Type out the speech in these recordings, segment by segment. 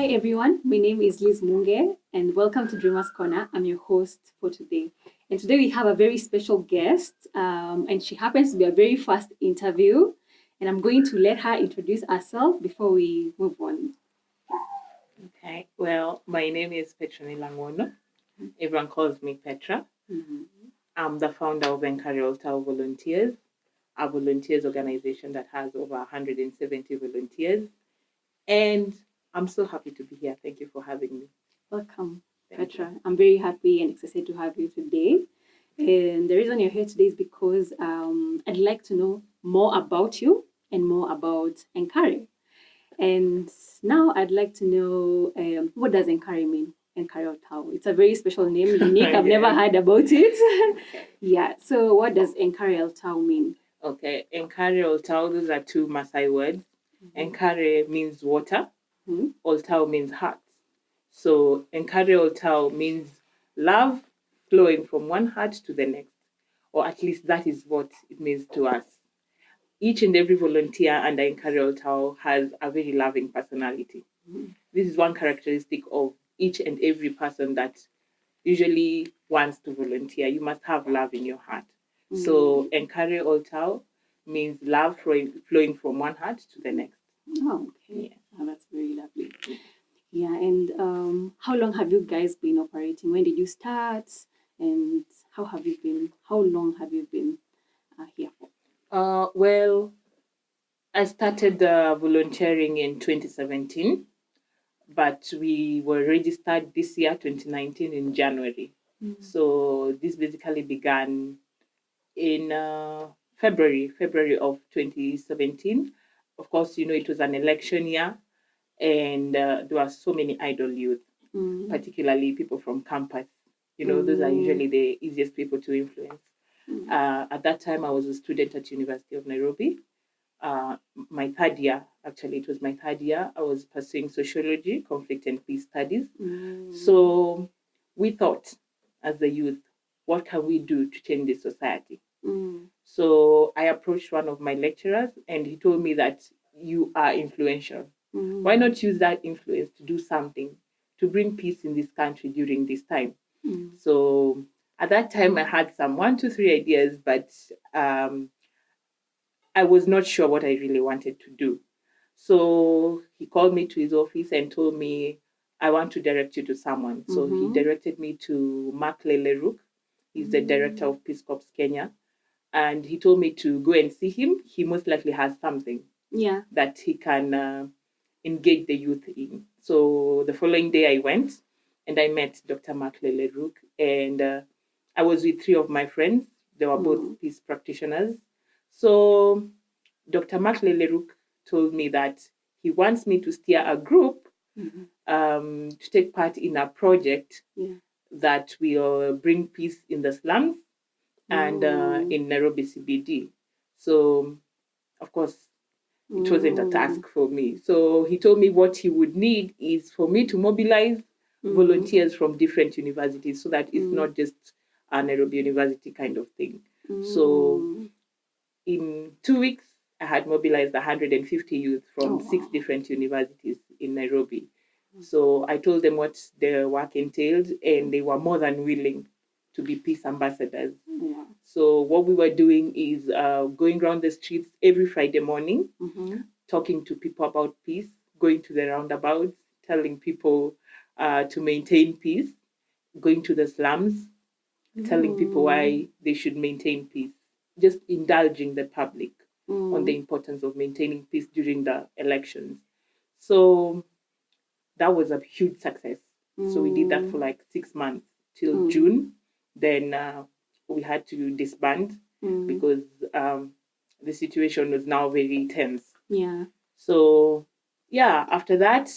everyone, my name is Liz Munge and welcome to Dreamers Corner. I'm your host for today. And today we have a very special guest and she happens to be a very fast interview and I'm going to let her introduce herself before we move on. Okay, well, my name is Petra Nguono. Everyone calls me Petra. Mm-hmm. I'm the founder of Enkare Volunteers, a volunteers organization that has over 170 volunteers. And I'm so happy to be here. Thank you for having me. Welcome, Thank Petra. you. I'm very happy and excited to have you today. And the reason you're here today is because I'd like to know more about you and more about Enkare. And now I'd like to know what does Enkare mean? Enkare-A-Hut. It's a very special name, unique. I've never heard about it. Yeah. So what does Enkare-A-Hut mean? Okay, Enkare-Oltau, those are two Maasai words. Enkare means water, Oltau means heart. So Enkare-Oltau means love flowing from one heart to the next, or at least that is what it means to us. Each and every volunteer under Enkare-Oltau has a very loving personality. This is one characteristic of each and every person that usually wants to volunteer. You must have love in your heart. So Enkare-Oltau means love flowing from one heart to the next. Oh, okay. Yeah. Oh, that's very lovely. Yeah, and how long have you guys been operating? When did you start? And how long have you been here for? Well, I started volunteering in 2017, but we were registered this year, 2019, in January. So this basically began in February of 2017. Of course, it was an election year, and there were so many idle youth, particularly people from campus. Those are usually the easiest people to influence. At that time, I was a student at University of Nairobi. My third year, actually, it was my third year. I was pursuing sociology, conflict and peace studies. So we thought, as the youth, what can we do to change this society? So I approached one of my lecturers, and he told me that you are influential. Why not use that influence to do something to bring peace in this country during this time? So at that time, I had some 1, 2, 3 ideas, but I was not sure what I really wanted to do. So he called me to his office and told me, I want to direct you to someone. So he directed me to Mark Leleruk. He's the director of Peace Corps Kenya. And he told me to go and see him. He most likely has something that he can engage the youth in. So the following day I went and I met Dr. Mark Leleruk. And I was with 3 of my friends. They were both peace practitioners. So Dr. Mark Leleruk told me that he wants me to steer a group to take part in a project that will bring peace in the slums and in Nairobi CBD. So, of course, it wasn't a task for me. So he told me what he would need is for me to mobilize volunteers from different universities so that it's not just a Nairobi University kind of thing. So in 2 weeks, I had mobilized 150 youth from 6 different universities in Nairobi. So I told them what the work entailed, and they were more than willing to be peace ambassadors. So what we were doing is going around the streets every Friday morning, talking to people about peace, going to the roundabouts, telling people to maintain peace, going to the slums, telling people why they should maintain peace, just indulging the public on the importance of maintaining peace during the elections. So that was a huge success. So we did that for like 6 months till June. Then we had to disband because the situation was now very tense. Yeah. So after that,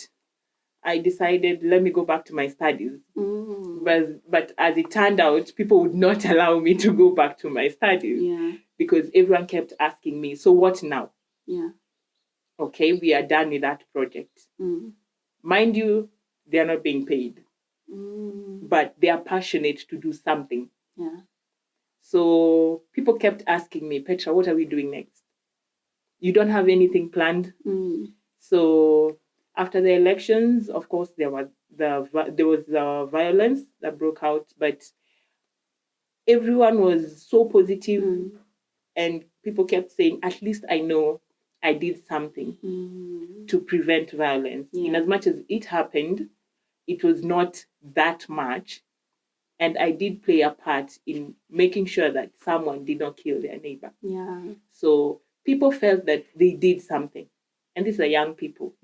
I decided, let me go back to my studies. But as it turned out, people would not allow me to go back to my studies because everyone kept asking me, so what now? Yeah. Okay, we are done with that project. Mind you, they are not being paid, but they are passionate to do something. Yeah. So people kept asking me, Petra, what are we doing next? You don't have anything planned? So After the elections, of course, there was the violence that broke out, but everyone was so positive, and people kept saying, "At least I know I did something to prevent violence." In as much as it happened, it was not that much, and I did play a part in making sure that someone did not kill their neighbor. Yeah. So people felt that they did something, and these are young people,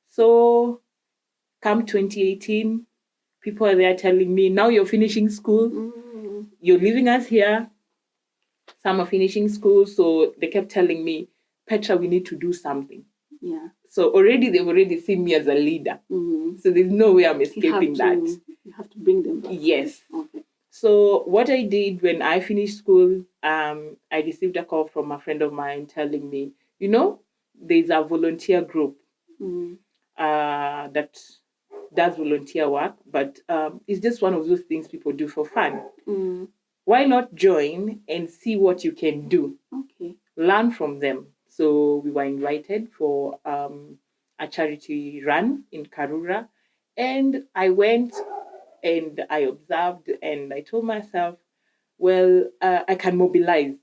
So come 2018, people are there telling me, now you're finishing school, you're leaving us here. Some are finishing school, so they kept telling me, Petra, we need to do something. Yeah. So they've already seen me as a leader. So there's no way I'm escaping that. You have to bring them back. Yes. Okay. So what I did when I finished school, I received a call from a friend of mine telling me, there's a volunteer group that does volunteer work, but it's just one of those things people do for fun. Why not join and see what you can do? Okay. Learn from them. So we were invited for a charity run in Karura, and I went and I observed and I told myself, well, I can mobilize.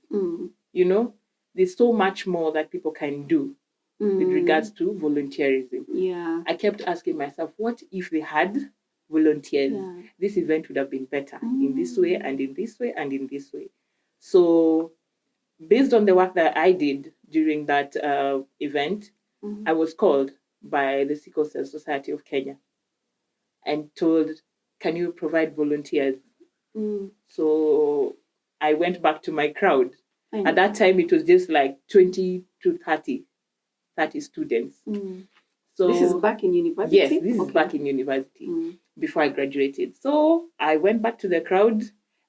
There's so much more that people can do with regards to volunteerism. Yeah. I kept asking myself, what if they had volunteers? Yeah. This event would have been better in this way and in this way and in this way. So based on the work that I did during that event, I was called by the Sickle Cell Society of Kenya and told, can you provide volunteers? So I went back to my crowd. At that time, it was just like 20 to 30 students. So this is back in university? Yes, this is back in university before I graduated. So I went back to the crowd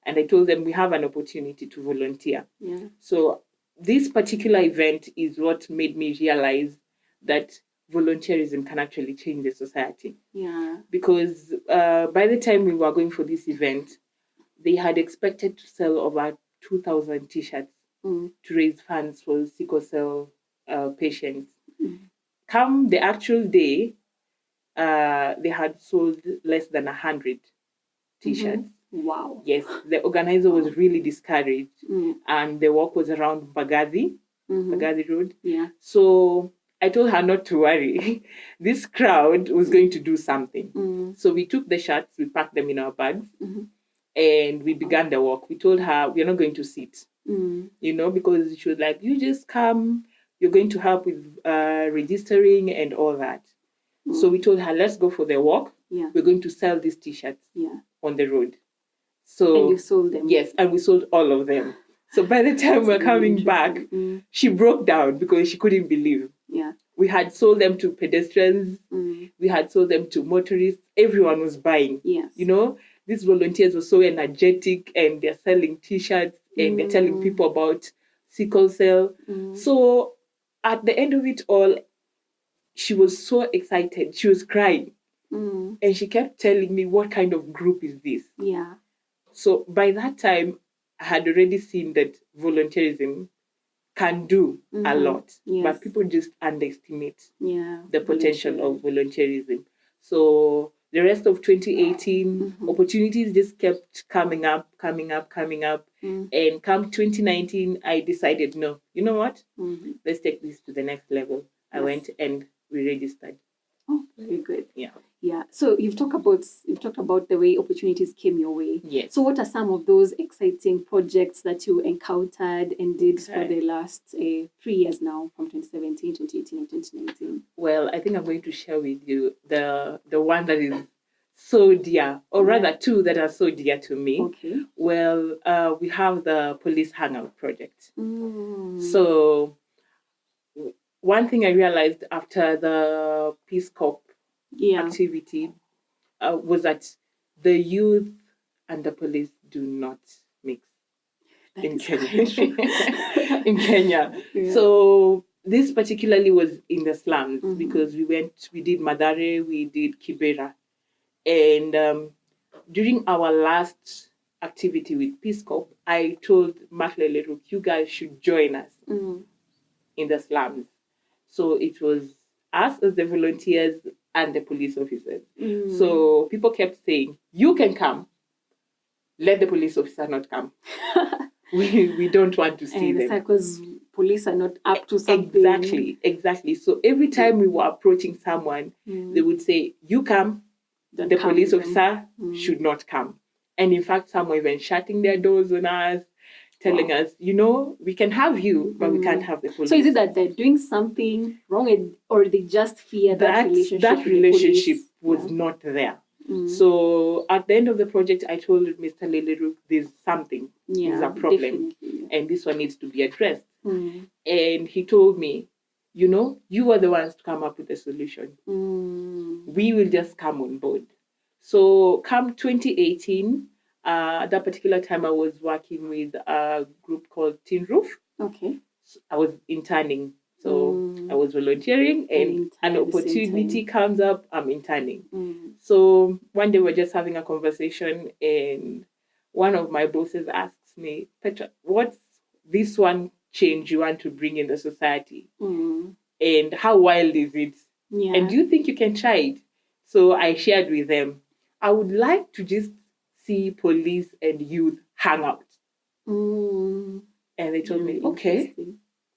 and I told them we have an opportunity to volunteer. Yeah. So this particular event is what made me realize that volunteerism can actually change the society. Yeah. Because by the time we were going for this event, they had expected to sell over 2,000 t-shirts to raise funds for sickle cell patients. Come the actual day, they had sold less than 100 t-shirts. Wow. Yes, the organizer was really discouraged, and the walk was around Bagathi Road. Yeah. So I told her not to worry. This crowd was going to do something. So we took the shirts, we packed them in our bags, and we began the walk. We told her we're not going to sit, because she was like, you just come, you're going to help with registering and all that. So we told her, let's go for the walk. Yeah. We're going to sell these t-shirts on the road. So, and you sold them? Yes, and we sold all of them. So by the time we're coming back, she broke down because she couldn't believe. Yeah. We had sold them to pedestrians. We had sold them to motorists. Everyone was buying. Yes. These volunteers were so energetic and they're selling t-shirts and they're telling people about sickle cell. So at the end of it all, she was so excited. She was crying. And she kept telling me, what kind of group is this? Yeah. So by that time, I had already seen that volunteerism can do a lot, but people just underestimate the potential of volunteerism. So the rest of 2018, opportunities just kept coming up. And come 2019, I decided, no, you know what? Let's take this to the next level. I went and we registered. Oh, very good. Yeah. Yeah. So you've talked about the way opportunities came your way. Yes. So what are some of those exciting projects that you encountered and did for the last 3 years now, from 2017, 2018, and 2019? Well, I think I'm going to share with you the one that is so dear, or rather two that are so dear to me. Okay. Well, we have the police hangout project. So one thing I realized after the Peace Corps activity was that the youth and the police do not mix in Kenya. In Kenya. Yeah. So this particularly was in the slums because we did Madare, we did Kibera. And during our last activity with Peace Corps, I told Maklele, you guys should join us in the slums. So it was us as the volunteers and the police officers. So people kept saying, you can come, let the police officer not come. we don't want to see them. Because police are not up to something. Exactly. So every time we were approaching someone, they would say, you come, the police officer should not come. And in fact, some were even shutting their doors on us, telling us, we can have you, but we can't have the police. So is it that they're doing something wrong, or they just fear that relationship? That relationship was not there. So at the end of the project, I told Mr. Leleru, there's something, there's a problem, and this one needs to be addressed. And he told me, you are the ones to come up with a solution. We will just come on board. So come 2018, at that particular time, I was working with a group called Tin Roof. Okay. So I was interning. So I was volunteering, and an opportunity comes up, I'm interning. So one day we're just having a conversation, and one of my bosses asks me, Petra, what's this one change you want to bring in the society? And how wild is it? Yeah. And do you think you can try it? So I shared with them, I would like to just see police and youth hang out. And they told me, okay,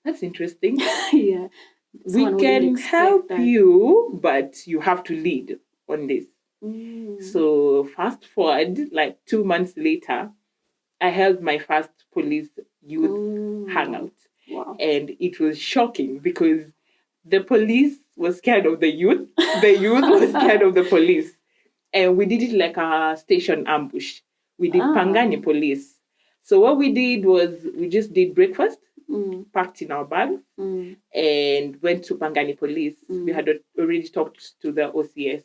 that's interesting. Yeah. We can help you, but you have to lead on this. So fast forward, like 2 months later, I held my first police youth hangout. Wow. And it was shocking because the police was scared of the youth. The youth was scared of the police. And we did it like a station ambush. We did Pangani police. So what we did was we just did breakfast, packed in our bags, and went to Pangani police. We had already talked to the OCS.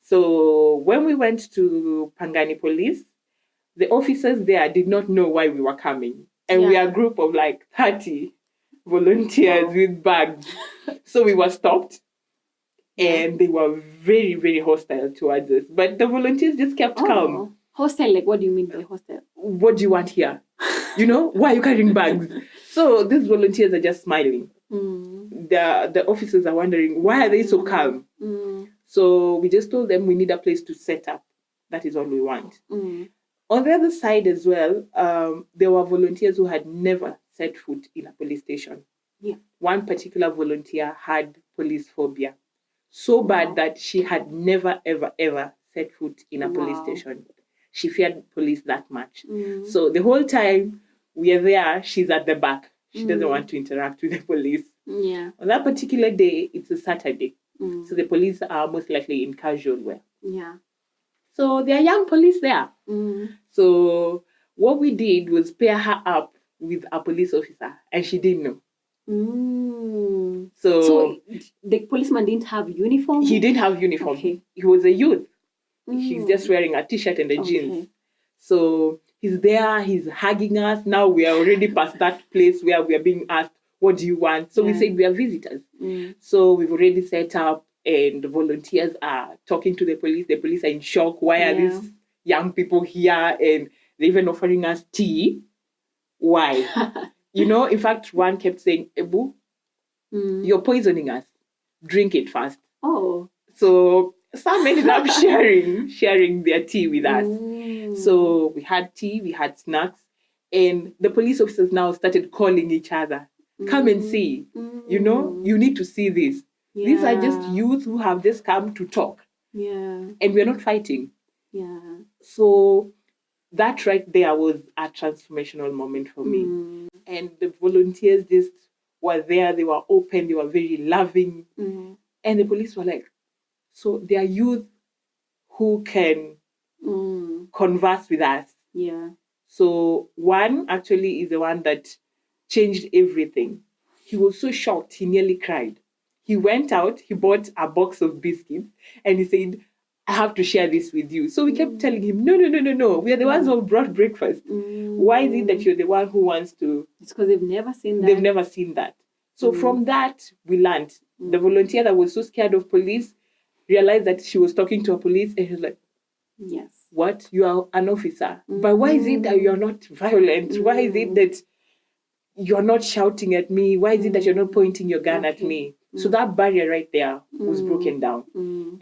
So when we went to Pangani police, the officers there did not know why we were coming. And we are a group of like 30 volunteers with bags. So we were stopped. And they were very, very hostile towards us. But the volunteers just kept calm. Hostile? Like, what do you mean by hostile? What do you want here? Why are you carrying bags? So these volunteers are just smiling. The officers are wondering, why are they so calm? So we just told them we need a place to set up. That is all we want. On the other side as well, there were volunteers who had never set foot in a police station. Yeah. One particular volunteer had police phobia. So bad that she had never, ever, ever set foot in a police station. She feared police that much. So the whole time we are there, she's at the back. She doesn't want to interact with the police. Yeah. On that particular day, it's a Saturday. So the police are most likely in casual wear. Yeah. So there are young police there. So what we did was pair her up with a police officer, and she didn't know. So the policeman didn't have uniform? He didn't have uniform. Okay. He was a youth. He's just wearing a t-shirt and a jeans. So he's there, he's hugging us. Now we are already past that place where we are being asked, what do you want? So we said we are visitors. So we've already set up, and the volunteers are talking to the police. The police are in shock. Why are these young people here? And they're even offering us tea. Why? In fact, one kept saying, Ebu, you're poisoning us. Drink it fast. Oh. So some ended up sharing their tea with us. So we had tea, we had snacks, and the police officers now started calling each other. Come and see. You need to see this. Yeah. These are just youth who have just come to talk. Yeah. And we're not fighting. Yeah. So that right there was a transformational moment for me. And the volunteers just were there. They were open. They were very loving. And the police were like, so they are youth who can converse with us. Yeah. So one actually is the one that changed everything. He was so shocked. He nearly cried. He went out. He bought a box of biscuits. And he said, I have to share this with you. So we kept telling him, no. We are the ones who brought breakfast. Why is it that you're the one who wants to? It's because they've never seen that. They've never seen that. So from that, we learned. The volunteer that was so scared of police realized that she was talking to a police, and she was like, yes. What? You are an officer. But why is it that you're not violent? Why is it that you're not shouting at me? Why is it that you're not pointing your gun at me? So that barrier right there was broken down.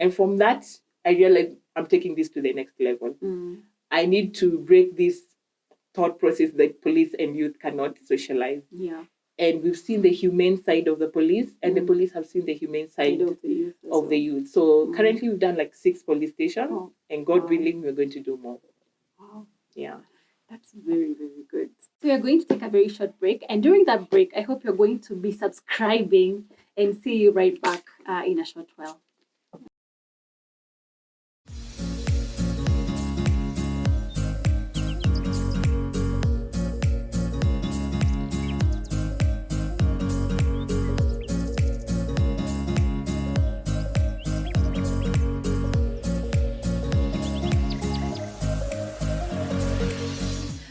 And from that, I realized I'm taking this to the next level. I need to break this thought process that police and youth cannot socialize. Yeah. And we've seen the humane side of the police, and the police have seen the humane side of the youth. So currently we've done like 6 police stations, and God willing, we're going to do more. Wow. Yeah. That's very, very good. So we're going to take a very short break. And during that break, I hope you're going to be subscribing, and see you right back in a short while.